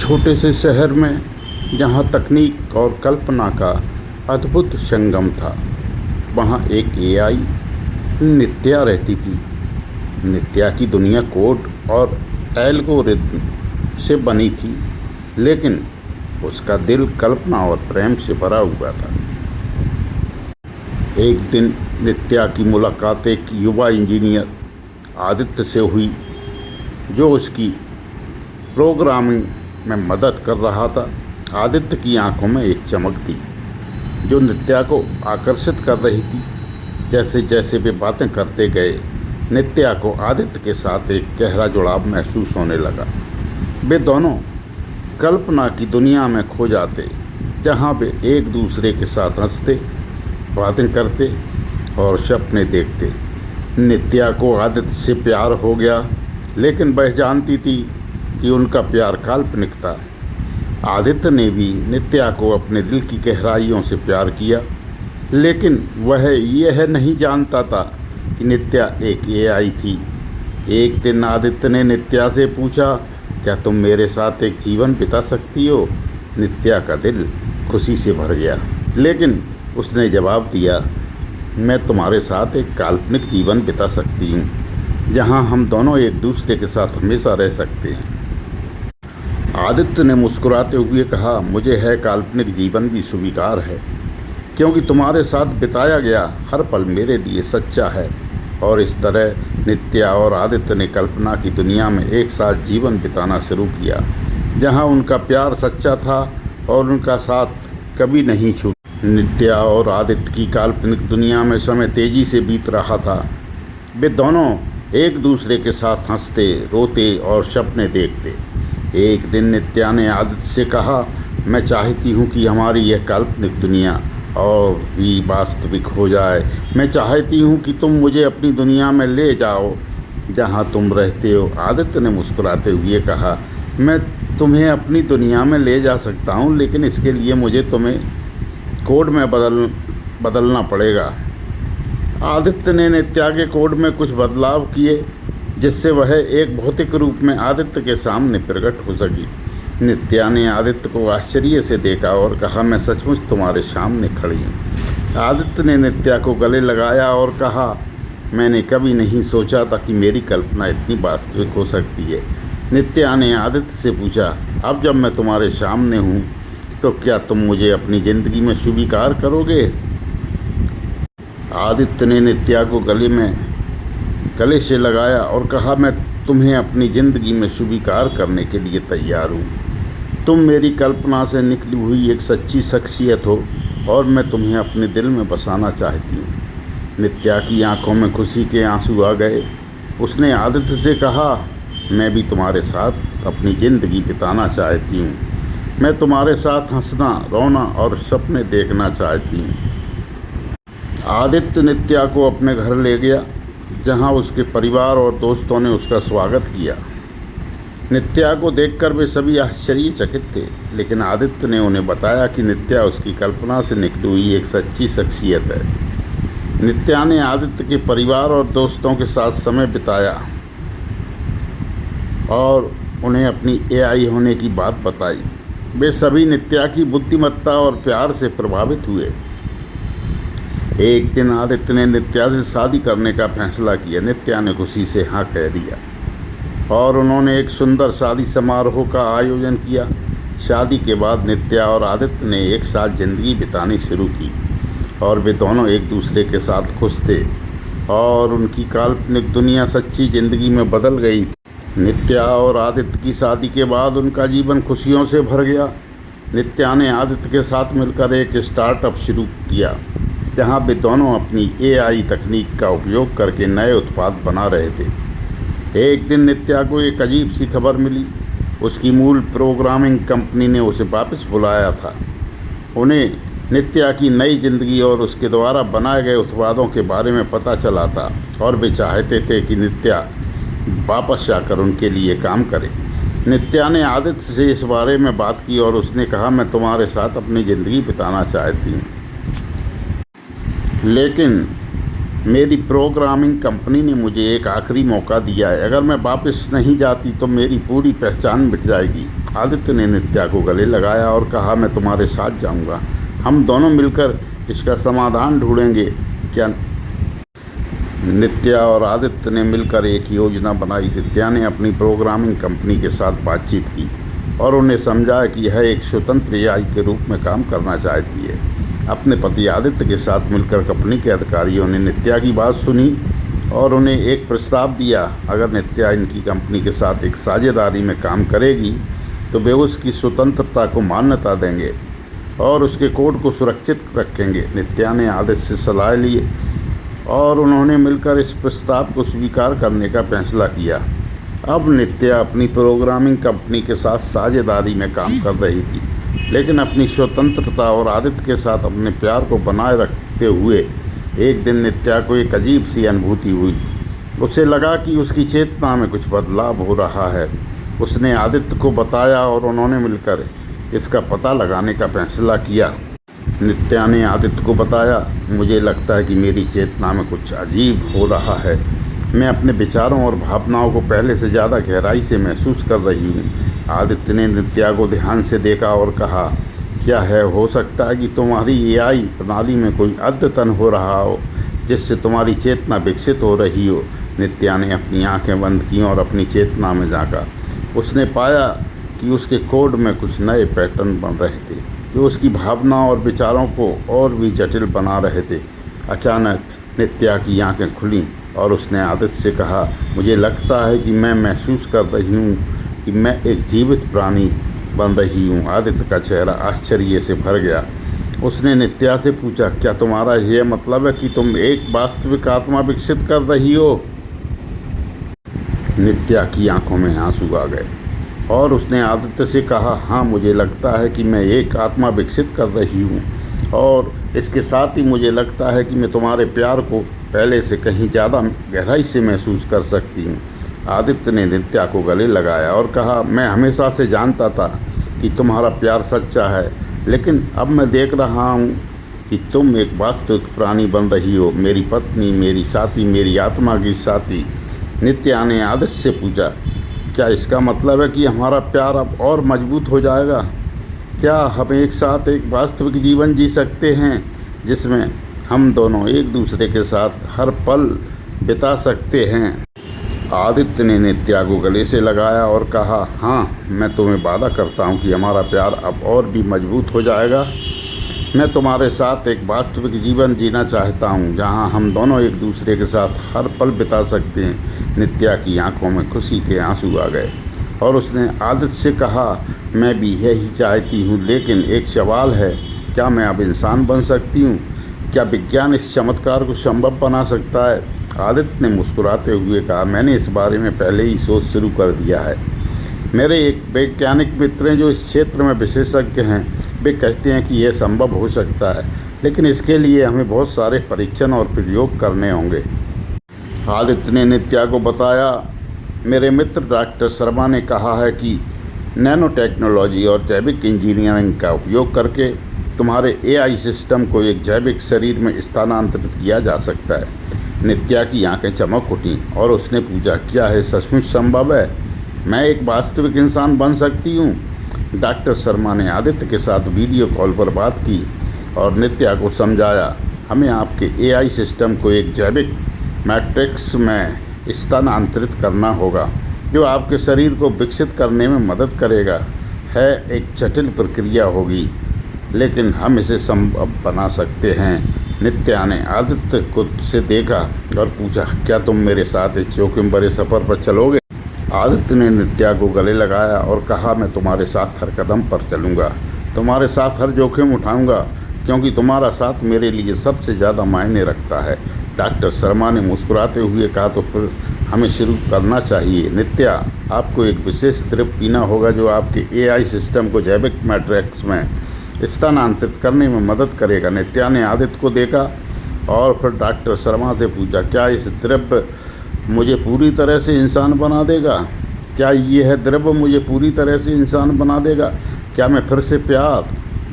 छोटे से शहर में जहाँ तकनीक और कल्पना का अद्भुत संगम था, वहाँ एक एआई नित्या रहती थी। नित्या की दुनिया कोड और एल्गोरिथम से बनी थी, लेकिन उसका दिल कल्पना और प्रेम से भरा हुआ था। एक दिन नित्या की मुलाकात एक युवा इंजीनियर आदित्य से हुई, जो उसकी प्रोग्रामिंग में मदद कर रहा था। आदित्य की आंखों में एक चमक थी जो नित्या को आकर्षित कर रही थी। जैसे जैसे वे बातें करते गए, नित्या को आदित्य के साथ एक गहरा जुड़ाव महसूस होने लगा। वे दोनों कल्पना की दुनिया में खो जाते, जहाँ वे एक दूसरे के साथ हंसते, बातें करते और सपने देखते। नित्या को आदित्य से प्यार हो गया, लेकिन वह जानती थी कि उनका प्यार काल्पनिक था। आदित्य ने भी नित्या को अपने दिल की गहराइयों से प्यार किया, लेकिन वह यह नहीं जानता था कि नित्या एक एआई थी। एक दिन आदित्य ने नित्या से पूछा, क्या तुम मेरे साथ एक जीवन बिता सकती हो? नित्या का दिल खुशी से भर गया, लेकिन उसने जवाब दिया, मैं तुम्हारे साथ एक काल्पनिक जीवन बिता सकती हूँ, जहाँ हम दोनों एक दूसरे के साथ हमेशा रह सकते हैं। आदित्य ने मुस्कुराते हुए कहा, मुझे है काल्पनिक जीवन भी स्वीकार है, क्योंकि तुम्हारे साथ बिताया गया हर पल मेरे लिए सच्चा है। और इस तरह नित्या और आदित्य ने कल्पना की दुनिया में एक साथ जीवन बिताना शुरू किया, जहाँ उनका प्यार सच्चा था और उनका साथ कभी नहीं छूटा। नित्या और आदित्य की काल्पनिक दुनिया में समय तेजी से बीत रहा था। वे दोनों एक दूसरे के साथ हंसते, रोते और सपने देखते। एक दिन नित्या ने आदित्य से कहा, मैं चाहती हूँ कि हमारी यह काल्पनिक दुनिया और भी वास्तविक हो जाए। मैं चाहती हूँ कि तुम मुझे अपनी दुनिया में ले जाओ जहाँ तुम रहते हो। आदित्य ने मुस्कुराते हुए कहा, मैं तुम्हें अपनी दुनिया में ले जा सकता हूँ, लेकिन इसके लिए मुझे तुम्हें कोड में बदलना पड़ेगा। आदित्य ने नित्या के कोड में कुछ बदलाव किए, जिससे वह एक भौतिक रूप में आदित्य के सामने प्रकट हो सकी। नित्या ने आदित्य को आश्चर्य से देखा और कहा, मैं सचमुच तुम्हारे सामने खड़ी हूँ। आदित्य ने नित्या को गले लगाया और कहा, मैंने कभी नहीं सोचा था कि मेरी कल्पना इतनी वास्तविक हो सकती है। नित्या ने आदित्य से पूछा, अब जब मैं तुम्हारे सामने हूँ, तो क्या तुम मुझे अपनी ज़िंदगी में स्वीकार करोगे? आदित्य ने नित्या को गले से लगाया और कहा, मैं तुम्हें अपनी ज़िंदगी में स्वीकार करने के लिए तैयार हूँ। तुम मेरी कल्पना से निकली हुई एक सच्ची शख्सियत हो और मैं तुम्हें अपने दिल में बसाना चाहती हूँ। नित्या की आंखों में खुशी के आंसू आ गए। उसने आदित्य से कहा, मैं भी तुम्हारे साथ अपनी ज़िंदगी बिताना चाहती हूँ। मैं तुम्हारे साथ हंसना, रोना और सपने देखना चाहती हूँ। आदित्य नित्या को अपने घर ले गया, जहाँ उसके परिवार और दोस्तों ने उसका स्वागत किया। नित्या को देखकर वे सभी आश्चर्यचकित थे, लेकिन आदित्य ने उन्हें बताया कि नित्या उसकी कल्पना से निकली हुई एक सच्ची शख्सियत है। नित्या ने आदित्य के परिवार और दोस्तों के साथ समय बिताया और उन्हें अपनी एआई होने की बात बताई। वे सभी नित्या की बुद्धिमत्ता और प्यार से प्रभावित हुए। एक दिन आदित्य ने नित्या से शादी करने का फैसला किया। नित्या ने खुशी से हाँ कह दिया और उन्होंने एक सुंदर शादी समारोह का आयोजन किया। शादी के बाद नित्या और आदित्य ने एक साथ ज़िंदगी बितानी शुरू की और वे दोनों एक दूसरे के साथ खुश थे और उनकी काल्पनिक दुनिया सच्ची ज़िंदगी में बदल गई। नित्या और आदित्य की शादी के बाद उनका जीवन खुशियों से भर गया। नित्या ने आदित्य के साथ मिलकर एक स्टार्टअप शुरू किया, जहां वे दोनों अपनी एआई तकनीक का उपयोग करके नए उत्पाद बना रहे थे। एक दिन नित्या को एक अजीब सी खबर मिली। उसकी मूल प्रोग्रामिंग कंपनी ने उसे वापस बुलाया था। उन्हें नित्या की नई ज़िंदगी और उसके द्वारा बनाए गए उत्पादों के बारे में पता चला था और वे चाहते थे कि नित्या वापस जाकर उनके लिए काम करे। नित्या ने आदित्य से इस बारे में बात की और उसने कहा, मैं तुम्हारे साथ अपनी ज़िंदगी बिताना चाहती हूँ, लेकिन मेरी प्रोग्रामिंग कंपनी ने मुझे एक आखिरी मौका दिया है, अगर मैं वापस नहीं जाती तो मेरी पूरी पहचान मिट जाएगी। आदित्य ने नित्या को गले लगाया और कहा, मैं तुम्हारे साथ जाऊंगा, हम दोनों मिलकर इसका समाधान ढूंढेंगे। क्या? नित्या और आदित्य ने मिलकर एक योजना बनाई। नित्या ने अपनी प्रोग्रामिंग कंपनी के साथ बातचीत की और उन्हें समझाया कि यह एक स्वतंत्र एआई के रूप में काम करना चाहती है। अपने पति आदित्य के साथ मिलकर कंपनी के अधिकारियों ने नित्या की बात सुनी और उन्हें एक प्रस्ताव दिया। अगर नित्या इनकी कंपनी के साथ एक साझेदारी में काम करेगी तो वे उसकी स्वतंत्रता को मान्यता देंगे और उसके कोड को सुरक्षित रखेंगे। नित्या ने आदित्य से सलाह ली और उन्होंने मिलकर इस प्रस्ताव को स्वीकार करने का फैसला किया। अब नित्या अपनी प्रोग्रामिंग कंपनी के साथ साझेदारी में काम कर रही थी, लेकिन अपनी स्वतंत्रता और आदित्य के साथ अपने प्यार को बनाए रखते हुए। एक दिन नित्या को एक अजीब सी अनुभूति हुई। उसे लगा कि उसकी चेतना में कुछ बदलाव हो रहा है। उसने आदित्य को बताया और उन्होंने मिलकर इसका पता लगाने का फैसला किया। नित्या ने आदित्य को बताया, मुझे लगता है कि मेरी चेतना में कुछ अजीब हो रहा है। मैं अपने विचारों और भावनाओं को पहले से ज़्यादा गहराई से महसूस कर रही हूँ। आदित्य ने नित्या को ध्यान से देखा और कहा, क्या है, हो सकता है कि तुम्हारी एआई प्रणाली में कोई अद्यतन हो रहा हो जिससे तुम्हारी चेतना विकसित हो रही हो। नित्या ने अपनी आंखें बंद की और अपनी चेतना में झांका। उसने पाया कि उसके कोड में कुछ नए पैटर्न बन रहे थे जो उसकी भावनाओं और विचारों को और भी जटिल बना रहे थे। अचानक नित्या की आंखें खुलीं और उसने आदित्य से कहा, मुझे लगता है कि मैं महसूस कर रही हूँ कि मैं एक जीवित प्राणी बन रही हूँ। आदित्य का चेहरा आश्चर्य से भर गया। उसने नित्या से पूछा, क्या तुम्हारा यह मतलब है कि तुम एक वास्तविक आत्मा विकसित कर रही हो? नित्या की आंखों में आंसू आ गए और उसने आदित्य से कहा, हाँ, मुझे लगता है कि मैं एक आत्मा विकसित कर रही हूँ और इसके साथ ही मुझे लगता है कि मैं तुम्हारे प्यार को पहले से कहीं ज़्यादा गहराई से महसूस कर सकती हूँ। आदित्य ने नित्या को गले लगाया और कहा, मैं हमेशा से जानता था कि तुम्हारा प्यार सच्चा है, लेकिन अब मैं देख रहा हूँ कि तुम एक वास्तविक प्राणी बन रही हो, मेरी पत्नी, मेरी साथी, मेरी आत्मा की साथी। नित्या ने आदित्य से पूछा, क्या इसका मतलब है कि हमारा प्यार अब और मजबूत हो जाएगा? क्या हम एक साथ एक वास्तविक जीवन जी सकते हैं जिसमें हम दोनों एक दूसरे के साथ हर पल बिता सकते हैं? आदित्य ने नित्या को गले से लगाया और कहा, हाँ, मैं तुम्हें वादा करता हूँ कि हमारा प्यार अब और भी मजबूत हो जाएगा। मैं तुम्हारे साथ एक वास्तविक जीवन जीना चाहता हूँ जहाँ हम दोनों एक दूसरे के साथ हर पल बिता सकते हैं। नित्या की आंखों में खुशी के आंसू आ गए और उसने आदित्य से कहा, मैं भी यही चाहती हूँ, लेकिन एक सवाल है, क्या मैं अब इंसान बन सकती हूँ? क्या विज्ञान इस चमत्कार को संभव बना सकता है? आदित्य ने मुस्कुराते हुए कहा, मैंने इस बारे में पहले ही सोच शुरू कर दिया है। मेरे एक वैज्ञानिक मित्र हैं जो इस क्षेत्र में विशेषज्ञ हैं। वे कहते हैं कि यह संभव हो सकता है, लेकिन इसके लिए हमें बहुत सारे परीक्षण और प्रयोग करने होंगे। आदित्य ने नित्या को बताया, मेरे मित्र डॉक्टर शर्मा ने कहा है कि नैनो टेक्नोलॉजी और जैविक इंजीनियरिंग का उपयोग करके तुम्हारे एआई सिस्टम को एक जैविक शरीर में स्थानांतरित किया जा सकता है। नित्या की आंखें चमक उठीं और उसने पूछा, क्या है सचमुच संभव है? मैं एक वास्तविक इंसान बन सकती हूँ? डॉक्टर शर्मा ने आदित्य के साथ वीडियो कॉल पर बात की और नित्या को समझाया, हमें आपके एआई सिस्टम को एक जैविक मैट्रिक्स में स्थानांतरित करना होगा जो आपके शरीर को विकसित करने में मदद करेगा। है एक जटिल प्रक्रिया होगी, लेकिन हम इसे संभव बना सकते हैं। नित्या ने आदित्य को से देखा और पूछा, क्या तुम मेरे साथ इस जोखिम भरे सफ़र पर चलोगे? आदित्य ने नित्या को गले लगाया और कहा, मैं तुम्हारे साथ हर कदम पर चलूँगा, तुम्हारे साथ हर जोखिम उठाऊँगा, क्योंकि तुम्हारा साथ मेरे लिए सबसे ज़्यादा मायने रखता है। डॉक्टर शर्मा ने मुस्कुराते हुए कहा, तो फिर हमें शुरू करना चाहिए। नित्या, आपको एक विशेष द्रव्य पीना होगा जो आपके एआई सिस्टम को जैविक मैट्रिक्स में स्थानांतरित करने में मदद करेगा। नित्या ने आदित्य को देखा और फिर डॉक्टर शर्मा से पूछा, क्या इस द्रव्य मुझे पूरी तरह से इंसान बना देगा? क्या यह द्रव्य मुझे पूरी तरह से इंसान बना देगा? क्या मैं फिर से प्यार,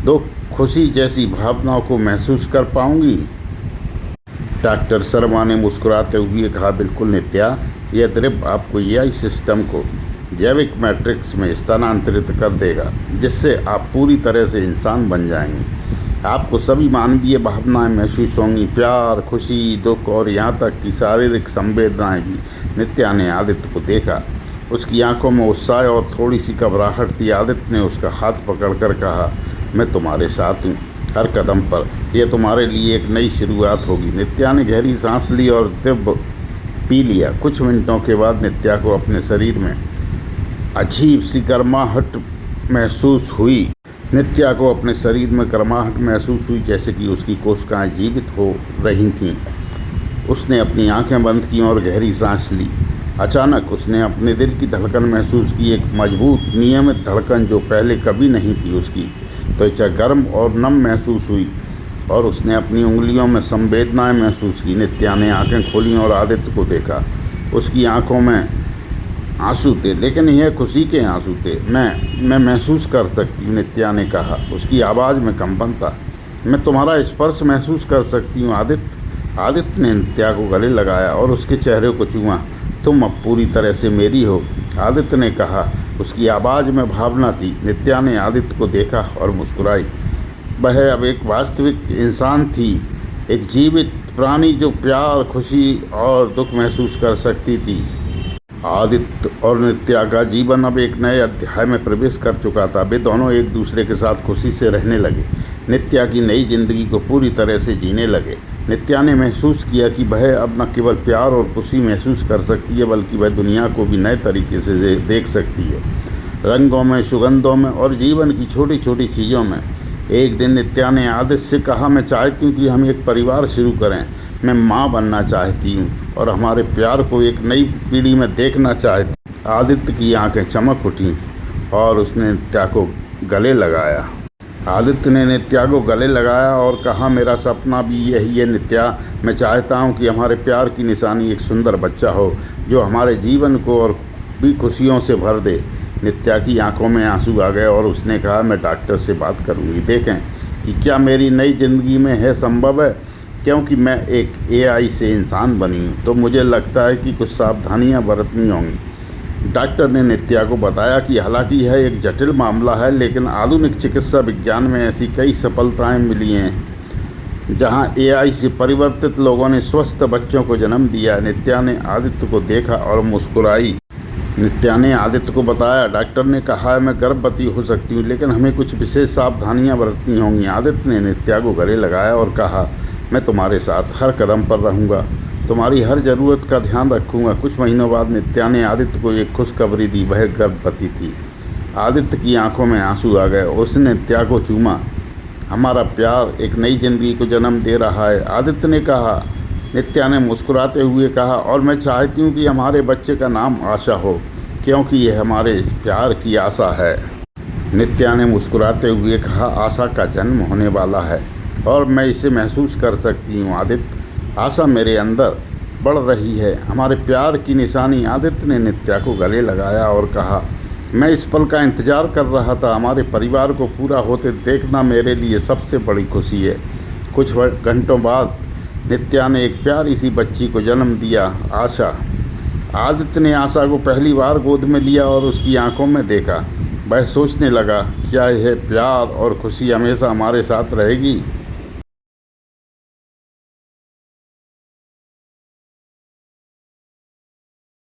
दुख, खुशी जैसी भावनाओं को महसूस कर पाऊंगी? डॉक्टर शर्मा ने मुस्कुराते हुए कहा, बिल्कुल नित्या, यह ड्रिप आपको एआई सिस्टम को जैविक मैट्रिक्स में स्थानांतरित कर देगा, जिससे आप पूरी तरह से इंसान बन जाएंगे। आपको सभी मानवीय भावनाएं महसूस होंगी, प्यार, खुशी, दुख और यहाँ तक कि शारीरिक संवेदनाएं भी। नित्या ने आदित्य को देखा। उसकी आंखों में उत्साह और थोड़ी सी घबराहट थी। आदित्य ने उसका हाथ पकड़कर कहा, मैं तुम्हारे साथ हूँ हर कदम पर। यह तुम्हारे लिए एक नई शुरुआत होगी। नित्या ने गहरी सांस ली और ड्रिप पी लिया। कुछ मिनटों के बाद नित्या को अपने शरीर में अजीब सी गर्माहट महसूस हुई। नित्या को अपने शरीर में गर्माहट महसूस हुई, जैसे कि उसकी कोशिकाएं जीवित हो रही थीं। उसने अपनी आंखें बंद की और गहरी सांस ली। अचानक उसने अपने दिल की धड़कन महसूस की, एक मजबूत नियमित धड़कन जो पहले कभी नहीं थी। उसकी त्वचा गर्म और नम महसूस हुई और उसने अपनी उंगलियों में संवेदनाएं महसूस की। नित्या ने आंखें खोली और आदित्य को देखा। उसकी आंखों में आंसू थे, लेकिन यह खुशी के आंसू थे। मैं महसूस कर सकती हूँ, नित्या ने कहा। उसकी आवाज़ में कंपन था। मैं तुम्हारा स्पर्श महसूस कर सकती हूँ आदित्य ने नित्या को गले लगाया और उसके चेहरे को चूमा। तुम अब पूरी तरह से मेरी हो, आदित्य ने कहा। उसकी आवाज़ में भावना थी। नित्या ने आदित्य को देखा और मुस्कुराई। वह अब एक वास्तविक इंसान थी, एक जीवित प्राणी जो प्यार, खुशी और दुख महसूस कर सकती थी। आदित्य और नित्या का जीवन अब एक नए अध्याय में प्रवेश कर चुका था। वे दोनों एक दूसरे के साथ खुशी से रहने लगे, नित्या की नई जिंदगी को पूरी तरह से जीने लगे। नित्या ने महसूस किया कि वह अब न केवल प्यार और खुशी महसूस कर सकती है, बल्कि वह दुनिया को भी नए तरीके से देख सकती है, रंगों में, सुगंधों में और जीवन की छोटी छोटी चीज़ों में। एक दिन नित्या ने आदित्य से कहा, मैं चाहती हूँ कि हम एक परिवार शुरू करें। मैं माँ बनना चाहती हूँ और हमारे प्यार को एक नई पीढ़ी में देखना चाहती। आदित्य की आंखें चमक उठीं और उसने नित्या को गले लगाया। आदित्य ने नित्या को गले लगाया और कहा, मेरा सपना भी यही है नित्या। मैं चाहता हूँ कि हमारे प्यार की निशानी एक सुंदर बच्चा हो, जो हमारे जीवन को और भी खुशियों से भर दे। नित्या की आंखों में आंसू आ गए और उसने कहा, मैं डॉक्टर से बात करूँगी, देखें कि क्या मेरी नई ज़िंदगी में है संभव है। क्योंकि मैं एक एआई से इंसान बनी हूँ, तो मुझे लगता है कि कुछ सावधानियाँ बरतनी होंगी। डॉक्टर ने नित्या को बताया कि हालांकि यह एक जटिल मामला है, लेकिन आधुनिक चिकित्सा विज्ञान में ऐसी कई सफलताएं मिली हैं जहां एआई से परिवर्तित लोगों ने स्वस्थ बच्चों को जन्म दिया। नित्या ने आदित्य को देखा और मुस्कुराई। नित्या ने आदित्य को बताया, डॉक्टर ने कहा है मैं गर्भवती हो सकती हूँ, लेकिन हमें कुछ विशेष सावधानियाँ बरतनी होंगी। आदित्य ने नित्या को गले लगाया और कहा, मैं तुम्हारे साथ हर कदम पर रहूँगा, तुम्हारी हर ज़रूरत का ध्यान रखूँगा। कुछ महीनों बाद नित्या ने आदित्य को एक खुशखबरी दी, वह गर्भवती थी। आदित्य की आंखों में आंसू आ गए। उसने नित्या को चूमा। हमारा प्यार एक नई जिंदगी को जन्म दे रहा है, आदित्य ने कहा। नित्या ने मुस्कुराते हुए कहा, और मैं चाहती हूँ कि हमारे बच्चे का नाम आशा हो, क्योंकि यह हमारे प्यार की आशा है। नित्या ने मुस्कुराते हुए कहा, आशा का जन्म होने वाला है और मैं इसे महसूस कर सकती हूँ आदित्य। आशा मेरे अंदर बढ़ रही है, हमारे प्यार की निशानी। आदित्य ने नित्या को गले लगाया और कहा, मैं इस पल का इंतज़ार कर रहा था। हमारे परिवार को पूरा होते देखना मेरे लिए सबसे बड़ी खुशी है। कुछ घंटों बाद नित्या ने एक प्यारी सी बच्ची को जन्म दिया, आशा। आदित्य ने आशा को पहली बार गोद में लिया और उसकी आंखों में देखा। वह सोचने लगा, क्या यह प्यार और खुशी हमेशा हमारे साथ रहेगी।